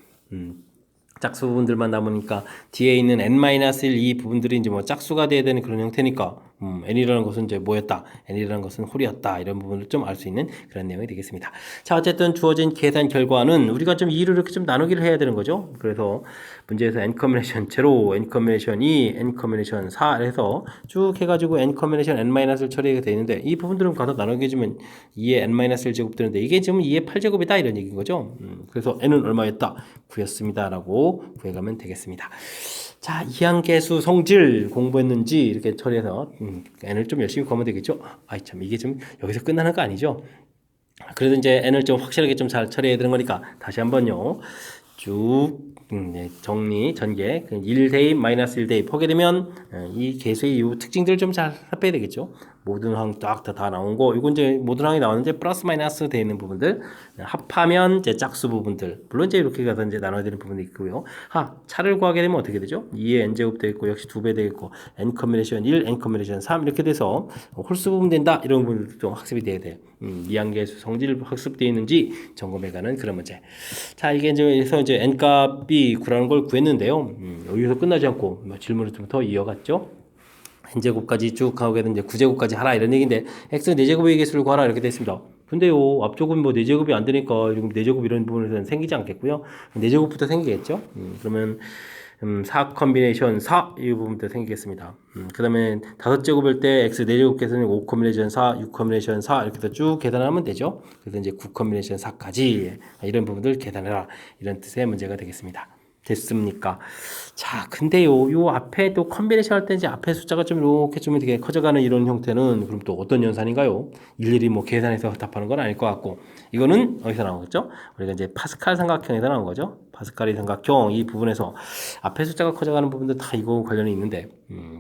짝수 부분들만 남으니까 뒤에 있는 n-1 이 부분들이 이제 뭐 짝수가 돼야 되는 그런 형태니까 n이라는 것은 이제 뭐였다, n이라는 것은 홀이었다, 이런 부분을 좀 알 수 있는 그런 내용이 되겠습니다. 자, 어쨌든 주어진 계산 결과는 우리가 좀 2를 이렇게 좀 나누기를 해야 되는 거죠. 그래서 문제에서 n 커뮤니션 제로, n 커뮤니션 2, n 커뮤니션 4 해서 쭉 해가지고 n 커뮤니션 n-를 처리가 되어 있는데, 이 부분들은 가서 나누게 해주면 2의 n-1 제곱 되는데, 이게 지금 2의 8제곱이다 이런 얘기인 거죠. 그래서 n은 얼마였다? 9였습니다 라고 구해가면 되겠습니다. 자, 이항계수 성질 공부했는지 이렇게 처리해서 n을 좀 열심히 구하면 되겠죠. 아이 참, 이게 좀 여기서 끝나는 거 아니죠. 그래서 이제 n을 좀 확실하게 좀 잘 처리해야 되는 거니까 다시 한번요 쭉 정리 전개 1대입 마이너스 1대입 하게 되면 이 계수의 이 특징들을 좀 잘 살펴야 되겠죠. 모든 항 딱 다 나온 거, 이건 이제 모든 항이 나왔는데 플러스 마이너스 되어 있는 부분들, 합하면 이제 짝수 부분들, 물론 이제 이렇게 가서 이제 나눠야 되는 부분이 있고요. 차를 구하게 되면 어떻게 되죠? 2의 n제곱 되어 있고 역시 2배 되어 있고 n 커뮤니션 1, n 커뮤니션 3 이렇게 돼서 홀수 부분 된다, 이런 부분도 좀 학습이 돼야 돼요. 이항계수 성질 학습되어 있는지 점검해가는 그런 문제. 자, 이게 이제 n 값이 9라는 걸 구했는데요. 여기서 끝나지 않고 질문을 좀 더 이어갔죠. n제곱까지 쭉 가게 되면 이제 9제곱까지 하라 이런 얘기인데, x 4제곱의 개수를 구하라 이렇게 됐습니다. 근데요, 앞쪽은 뭐 4제곱이 안 되니까 4제곱 이런 부분에서는 생기지 않겠고요. 4제곱부터 생기겠죠. 그러면 4 컨비네이션 4 이 부분부터 생기겠습니다. 그 다음에 5제곱일 때 x 4제곱 계산은 5 컨비네이션 4, 6 컨비네이션 4 이렇게 해서 쭉 계산하면 되죠. 그래서 이제 9 컨비네이션 4까지 이런 부분들 계산해라, 이런 뜻의 문제가 되겠습니다. 됐습니까? 자, 근데요, 요 앞에 또 컨비네이션 할 때 이제 앞에 숫자가 좀 이렇게 좀 되게 커져가는 이런 형태는 그럼 또 어떤 연산인가요? 일일이 뭐 계산해서 답하는 건 아닐 것 같고, 이거는 어디서 나온 거죠? 우리가 이제 파스칼 삼각형에서 나온 거죠. 파스칼의 삼각형 이 부분에서 앞에 숫자가 커져가는 부분들 다 이거 관련이 있는데,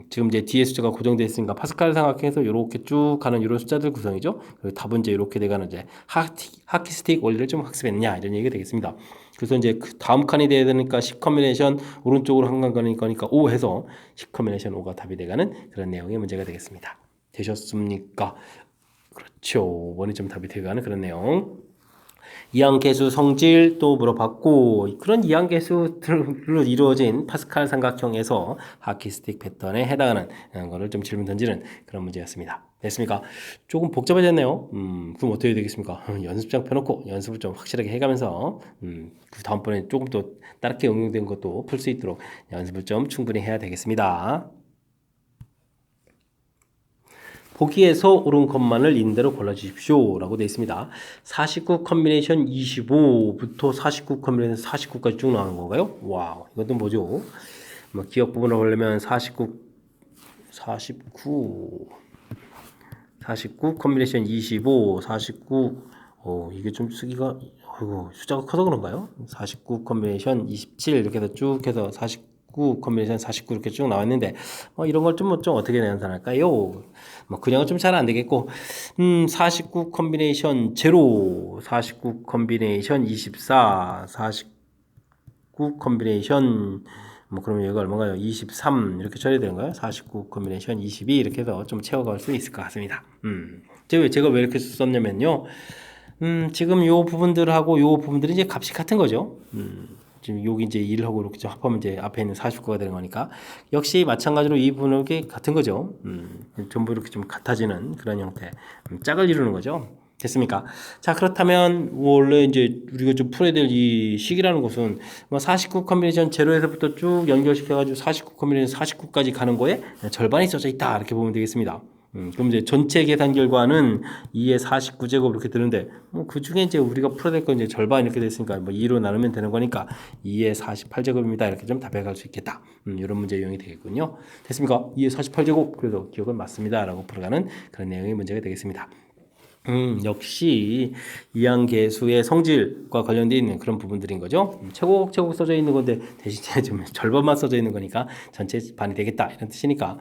지금 이제 뒤에 숫자가 고정되어 있으니까 파스칼 삼각형에서 이렇게 쭉 가는 이런 숫자들 구성이죠. 그리고 답은 이제 이렇게 돼가는 이제 하키스틱 원리를 좀 학습했냐 이런 얘기가 되겠습니다. 그래서 이제 그 다음 칸이 돼야 되니까 10 커뮤니케이션 오른쪽으로 한 칸 가는 거니까 5 해서 10 커뮤니케이션 5가 답이 돼가는 그런 내용의 문제가 되겠습니다. 되셨습니까? 그렇죠. 원이 좀 답이 돼가는 그런 내용. 이항계수 성질 또 물어봤고, 그런 이항계수들로 이루어진 파스칼 삼각형에서 하키스틱 패턴에 해당하는 거를 좀 질문 던지는 그런 문제였습니다. 됐습니까? 조금 복잡해졌네요. 그럼 어떻게 되겠습니까? 연습장 펴놓고 연습을 좀 확실하게 해가면서 그 다음번에 조금 더 다르게 응용된 것도 풀 수 있도록 연습을 좀 충분히 해야 되겠습니다. 보기에서 옳은 것만을 있는 대로 골라주십시오 라고 되어 있습니다. 49 컨비네이션 25부터 49 컨비네이션 49까지 쭉 나오는 건가요? 와우, 이것도 뭐죠? 뭐 기억 부분을 보려면 49 컨비네이션 25, 49 이게 좀 쓰기가 숫자가 커서 그런가요? 49 컨비네이션 27 이렇게 해서 쭉 해서 49 컨비네이션 49 이렇게 쭉 나왔는데, 이런 걸 좀 어떻게 연산할까요? 뭐 그냥은 좀 잘 안 되겠고, 49 컨비네이션 제로, 49 컨비네이션 24, 49 컨비네이션 뭐 그러면 여기가 얼마가요? 23 이렇게 처리해야 되는가요? 49 컨비네이션 22 이렇게 해서 좀 채워갈 수 있을 것 같습니다. 제가 왜 이렇게 썼냐면요. 지금 요 부분들하고 요 부분들이 이제 값이 같은 거죠. 지금 여기 이제 1하고 이렇게 좀 합하면 이제 앞에 있는 49가 되는 거니까, 역시 마찬가지로 이 부분이 같은 거죠. 전부 이렇게 좀 같아지는 그런 형태, 짝을 이루는 거죠. 됐습니까? 자, 그렇다면 원래 이제 우리가 좀 풀어야 될 이 식이라는 것은 뭐 49 컨비네이션 제로에서부터 쭉 연결시켜가지고 49 컨비네이션 49까지 가는 거에 절반이 써져 있다 이렇게 보면 되겠습니다. 그럼 이제 전체 계산 결과는 2의 49제곱 이렇게 되는데, 그 중에 이제 우리가 풀어야 될 건 이제 절반 이렇게 됐으니까 뭐 2로 나누면 되는 거니까 2의 48제곱입니다. 이렇게 좀 답해 갈 수 있겠다. 이런 문제 유형이 되겠군요. 됐습니까? 2의 48제곱. 그래서 기억은 맞습니다. 라고 풀어가는 그런 내용의 문제가 되겠습니다. 역시 이항계수의 성질과 관련되어 있는 그런 부분들인 거죠. 최고곡 써져 있는 건데 대신에 좀 절반만 써져 있는 거니까 전체 반이 되겠다 이런 뜻이니까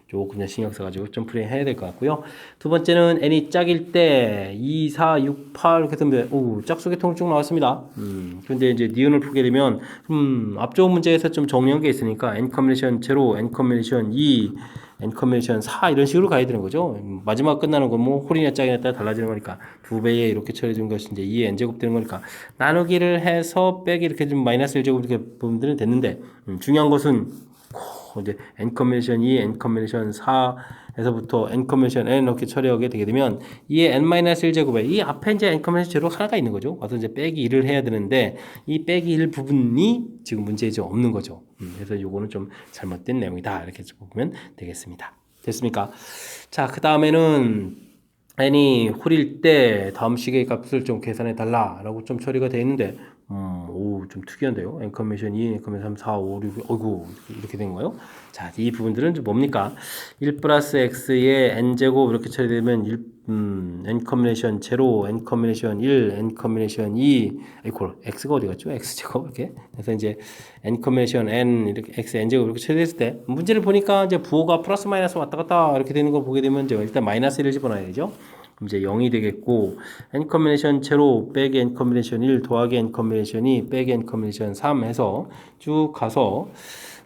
조금 신경 써가지고 좀 풀이해야 될 것 같고요. 두 번째는 n이 짝일 때 2, 4, 6, 8 이렇게 되면 짝수 계통이 쭉 나왔습니다. 그런데 이제 니은을 풀게 되면 앞쪽 문제에서 좀 정리한 게 있으니까 n 컨비네이션 0, n 컨비네이션 2, n 컨비네이션 4 이런 식으로 가야 되는 거죠. 마지막 끝나는 건 뭐 홀이냐 짝이냐 따라 달라지는 거니까 2배에 이렇게 처리해준 것이 이제 2의 n제곱 되는 거니까 나누기를 해서 빼기 이렇게 좀 마이너스 1제곱 이렇게 보면 됐는데, 중요한 것은 이제 n 컨비네이션 2, n 컨비네이션 4에서부터 n 컨비네이션 n 이렇게 처리하게 되게 되면 이의 n-1 제곱에 이 앞에 이제 n 컨비네이션 제로 하나가 있는 거죠. 와서 이제 빼기 1을 해야 되는데 이 빼기 1 부분이 지금 문제에 좀 없는 거죠. 그래서 요거는 좀 잘못된 내용이다 이렇게 보면 되겠습니다. 됐습니까? 자, 그 다음에는 n이 홀일 때 다음 식의 값을 좀 계산해 달라라고 좀 처리가 되어 있는데 좀 특이한데요. n 컨비네이션 2, n 컨비네이션 3, 4, 5, 6, 어이구 이렇게 된 거예요. 자, 이 부분들은 좀 뭡니까? 1 플러스 x의 n제곱 이렇게 처리되면 n 컨비네이션 0, n 컨비네이션 1, n 컨비네이션 2, 이퀄 x가 어디 갔죠? x제곱 이렇게. 그래서 이제 n 컨비네이션 n 이렇게 x n제곱 이렇게 처리됐을 때 문제를 보니까 이제 부호가 플러스 마이너스 왔다 갔다 이렇게 되는 걸 보게 되면 이제 일단 마이너스 1을 집어넣어야죠. 이제 0이 되겠고 n 컨비네이션 0 빼기 n 컨비네이션 1 더하기 n 컨비네이션 2 빼기 n 컨비네이션 3 해서 쭉 가서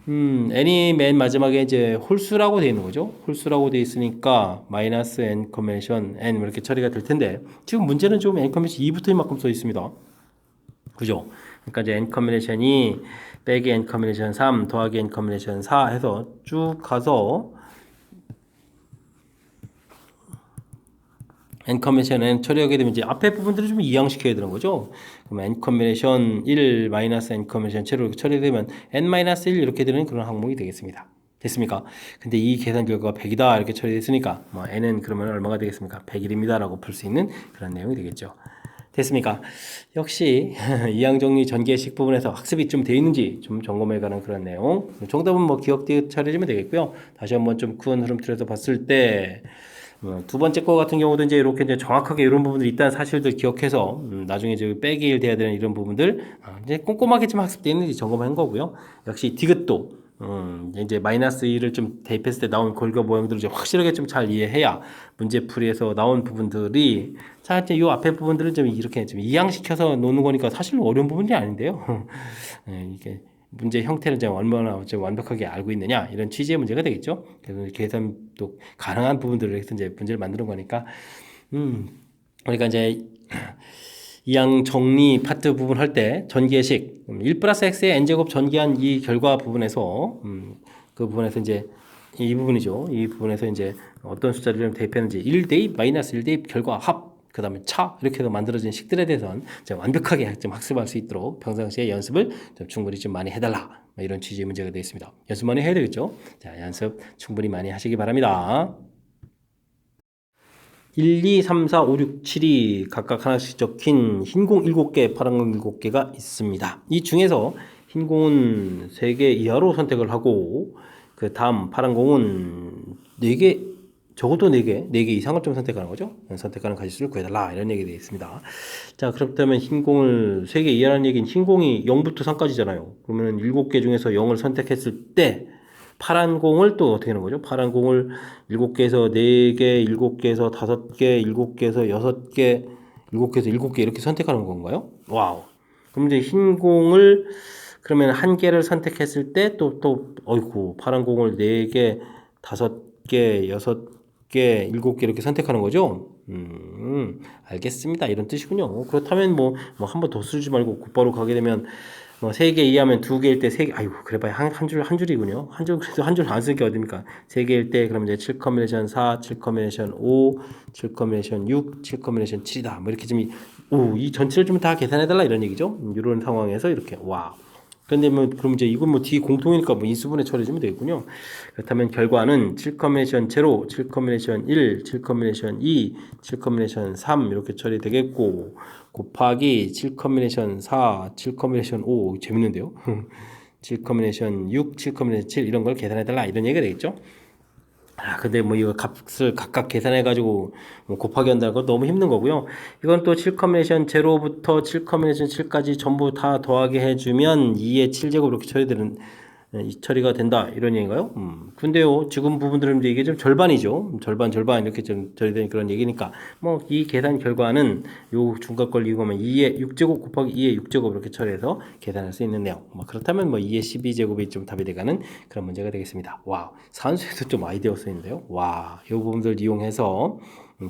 n이 맨 마지막에 이제 홀수라고 되어 있는 거죠. 홀수라고 되어 있으니까 마이너스 n 컨비네이션 n 이렇게 처리가 될 텐데 지금 문제는 좀 n 컨비네이션 2부터 이만큼 써 있습니다. 그죠? 그러니까 이제 n 컨비네이션 2 빼기 n 컨비네이션 3 더하기 n 컨비네이션 4 해서 쭉 가서 n 컨비네이션 n 처리하게 되면 이제 앞에 부분들을 좀 이양시켜야 되는 거죠. 그럼 n 컨비네이션 1 마이너스 n 컨비네이션 0로 이렇게 처리되면 n 마이너스 1 이렇게 되는 그런 항목이 되겠습니다. 됐습니까? 근데 이 계산 결과가 100이다 이렇게 처리됐으니까 뭐 n은 그러면 얼마가 되겠습니까? 100일입니다라고 풀 수 있는 그런 내용이 되겠죠. 됐습니까? 역시 이항 정리 전개식 부분에서 학습이 좀 되어 있는지 좀 점검해 가는 그런 내용. 정답은 뭐 기억 처리해주면 되겠고요. 다시 한번 좀 큰 흐름 틀에서 봤을 때 두 번째 거 같은 경우도 이제 이렇게 이제 정확하게 이런 부분들이 있다는 사실들 기억해서 나중에 이제 빼기 일 돼야 되는 이런 부분들 이제 꼼꼼하게 좀 학습되는지 점검한 거고요. 역시 디귿도 이제 마이너스 1을 좀 대입했을 때 나온 골격 모형들을 이제 확실하게 좀 잘 이해해야 문제풀이에서 나온 부분들이 자 이제 요 앞에 부분들을 좀 이렇게 좀 이양시켜서 놓는 거니까 사실 어려운 부분이 아닌데요. 이게 문제 형태를 좀 얼마나 좀 완벽하게 알고 있느냐 이런 취지의 문제가 되겠죠. 그래서 계산도 가능한 부분들을 해서 이제 문제를 만드는 거니까 그러니까 이제 이항 정리 파트 부분 할 때 전개식 1 플러스 x의 n제곱 전개한 이 결과 부분에서 그 부분에서 이제 이 부분이죠. 이 부분에서 이제 어떤 숫자를 대입했는지 1 대입 마이너스 1 대입 결과 합 그 다음에 차 이렇게 해서 만들어진 식들에 대해서는 완벽하게 좀 학습할 수 있도록 평상시에 연습을 좀 충분히 좀 많이 해달라 이런 취지의 문제가 되어 있습니다. 연습 많이 해야 되겠죠. 자, 연습 충분히 많이 하시기 바랍니다. 1, 2, 3, 4, 5, 6, 7이 각각 하나씩 적힌 흰 공 7개, 파란 공 7개가 있습니다. 이 중에서 흰 공은 3개 이하로 선택을 하고 그 다음 파란 공은 4개 적어도 4개 이상을 좀 선택하는 거죠. 선택하는 가지수를 구해달라 이런 얘기 되어 있습니다. 자, 그렇다면 흰 공을 3개 이하라는 얘기는 흰 공이 0부터 3까지잖아요. 그러면 7개 중에서 0을 선택했을 때 파란 공을 또 어떻게 하는 거죠? 파란 공을 7개에서 4개, 7개에서 5개, 7개에서 6개, 7개에서 7개 이렇게 선택하는 건가요? 와우. 그럼 이제 흰 공을 그러면 한 개를 선택했을 때 어이구, 파란 공을 4개, 5개, 6개, 7개 이렇게 선택하는 거죠? 알겠습니다. 이런 뜻이군요. 그렇다면 뭐 한 번 더 쓰지 말고 곧바로 가게 되면 뭐 3개 이하면 2개일 때 3개, 아이고, 그래봐야 한 줄이군요. 그래도 한 줄 안 쓰는 게 어딥니까? 3개일 때, 그럼 이제 7 컨비네이션 4, 7 컨비네이션 5, 7 컨비네이션 6, 7 컨비네이션 7이다. 뭐 이렇게 좀, 이 전체를 좀 다 계산해달라 이런 얘기죠. 이런 상황에서 이렇게, 와. 그런데 뭐, 그럼 이제 이건 뭐 뒤 공통이니까 뭐 인수분해 처리해주면 되겠군요. 그렇다면 결과는 7 컨비네이션 0, 7 컨비네이션 1, 7 컨비네이션 2, 7 컨비네이션 3 이렇게 처리되겠고, 곱하기 7 컨비네이션 4, 7 컨비네이션 5 재밌는데요. 7 컨비네이션 6, 7 컨비네이션 7 이런 걸 계산해달라 이런 얘기가 되겠죠. 근데 뭐 이거 값을 각각 계산해가지고 뭐 곱하기 한다는 건 너무 힘든 거고요. 이건 또 7 컨비네이션 0부터 7 컨비네이션 7까지 전부 다 더하게 해주면 2의 7제곱 이렇게 처리되는 이 처리가 된다 이런 얘기인가요? 근데요 지금 부분들은 이제 이게 좀 절반이죠. 절반 이렇게 좀 처리되는 그런 얘기니까 뭐 이 계산 결과는 요 중간 걸 이용하면 2의 6제곱 곱하기 2의 6제곱 이렇게 처리해서 계산할 수 있는 내용. 뭐 그렇다면 뭐 2의 12제곱이 좀 답이 돼가는 그런 문제가 되겠습니다. 와, 산수에도 좀 많이 되어 쓰이는데요. 와, 요 부분들 이용해서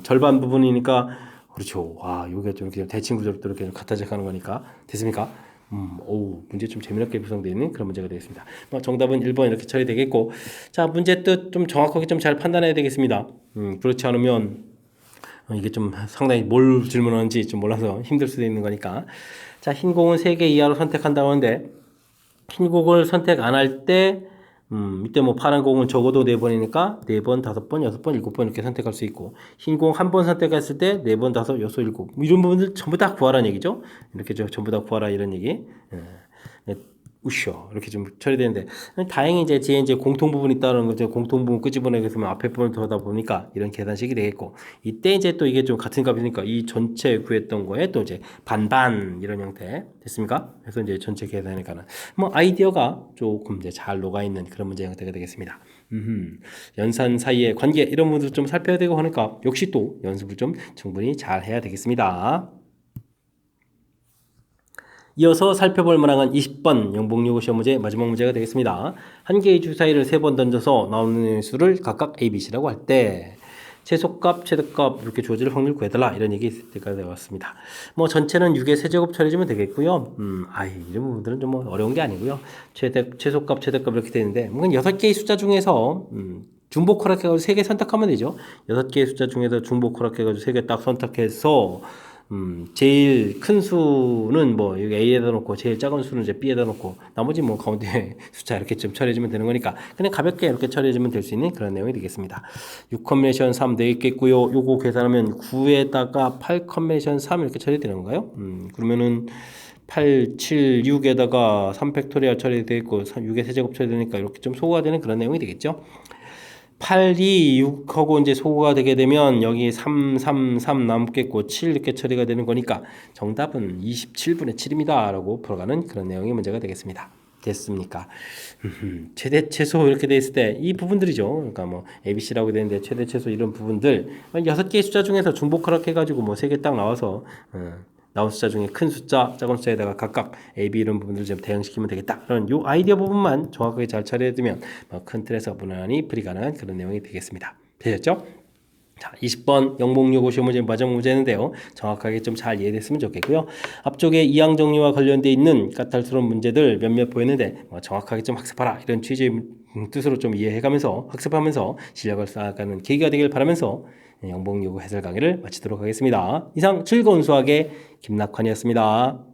절반 부분이니까 그렇죠. 와, 요게 좀 이렇게 대칭 구조로 또 이렇게 갖다 적하는 거니까 됐습니까? 문제 좀 재미있게 구성되어 있는 그런 문제가 되겠습니다. 정답은 1번 이렇게 처리되겠고, 자, 문제 뜻 좀 정확하게 좀 잘 판단해야 되겠습니다. 그렇지 않으면 이게 좀 상당히 뭘 질문하는지 좀 몰라서 힘들 수도 있는 거니까. 자, 흰 공은 3개 이하로 선택한다고 하는데, 흰 공을 선택 안 할 때, 이때 뭐 파란 공은 적어도 4번이니까 4번, 5번, 6번, 7번 이렇게 선택할 수 있고, 흰 공 한 번 선택했을 때 4번, 5, 6, 7 이런 부분들 전부 다 구하라는 얘기죠. 이렇게 전부 다 구하라 이런 얘기. 네, 우쇼 이렇게 좀 처리되는데, 다행히 이제 뒤에 이제 공통 부분이 있다는 거죠. 공통 부분 끄집어내겠으면 앞에 부분을 더다 보니까 이런 계산식이 되겠고, 이때 이제 또 이게 좀 같은 값이니까 이 전체 구했던 거에 또 이제 반반 이런 형태 됐습니까? 그래서 이제 전체 계산이니까는 뭐 아이디어가 조금 이제 잘 녹아 있는 그런 문제 형태가 되겠습니다. 연산 사이의 관계 이런 부분도 좀 살펴야 되고 하니까 역시 또 연습을 좀 충분히 잘 해야 되겠습니다. 이어서 살펴볼 문항은 20번 영복요고 시험 문제 마지막 문제가 되겠습니다. 한 개의 주사위를 3번 던져서 나오는 수를 각각 A, B, C라고 할 때 최소값, 최대값 이렇게 주어질 확률 구해달라 이런 얘기 때가 되었습니다. 뭐 전체는 6의 세제곱 처리해주면 되겠고요. 이런 부분들은 좀 뭐 어려운 게 아니고요. 최소값, 최대값 이렇게 되는데 6개의 숫자 중에서 중복 허락해가지고 3개 선택하면 되죠. 6개의 숫자 중에서 중복 허락해가지고 3개 딱 선택해서 제일 큰 수는 뭐 여기 A에다 놓고 제일 작은 수는 이제 B에다 놓고 나머지 뭐 가운데 숫자 이렇게 좀 처리해주면 되는 거니까 그냥 가볍게 이렇게 처리해주면 될 수 있는 그런 내용이 되겠습니다. 6 컨비네이션 3 되어 있겠고요. 요거 계산하면 9에다가 8 컨비네이션 3 이렇게 처리되는 건가요? 그러면은 8, 7, 6에다가 3 팩토리얼 처리되어 있고 6의 세제곱 처리되니까 이렇게 좀 소거가 되는 그런 내용이 되겠죠. 8, 2, 6하고 이제 소거가 되게 되면 여기 3, 3, 3 남겠고 7 이렇게 처리가 되는 거니까 정답은 27분의 7입니다. 라고 풀어가는 그런 내용의 문제가 되겠습니다. 됐습니까? 최대 최소 이렇게 돼 있을 때 이 부분들이죠. 그러니까 뭐 ABC라고 되는데 최대 최소 이런 부분들 6개의 숫자 중에서 중복 허락해가지고 뭐 3개 딱 나와서 나온 숫자 중에 큰 숫자, 작은 숫자에다가 각각 A, B 이런 부분들을 좀 대응시키면 되겠다. 그런 요 아이디어 부분만 정확하게 잘 처리해두면 큰 틀에서 무난히 풀이 가능한 그런 내용이 되겠습니다. 되셨죠? 자, 20번 영복요고 시험 문제 마지막 문제인데요. 정확하게 좀 잘 이해됐으면 좋겠고요. 앞쪽에 이항 정리와 관련돼 있는 까탈스러운 문제들 몇몇 보였는데 정확하게 좀 학습하라 이런 취지의 뜻으로 좀 이해해가면서 학습하면서 실력을 쌓아가는 계기가 되길 바라면서 영복요고 해설 강의를 마치도록 하겠습니다. 이상 즐거운 수학의 김낙환이었습니다.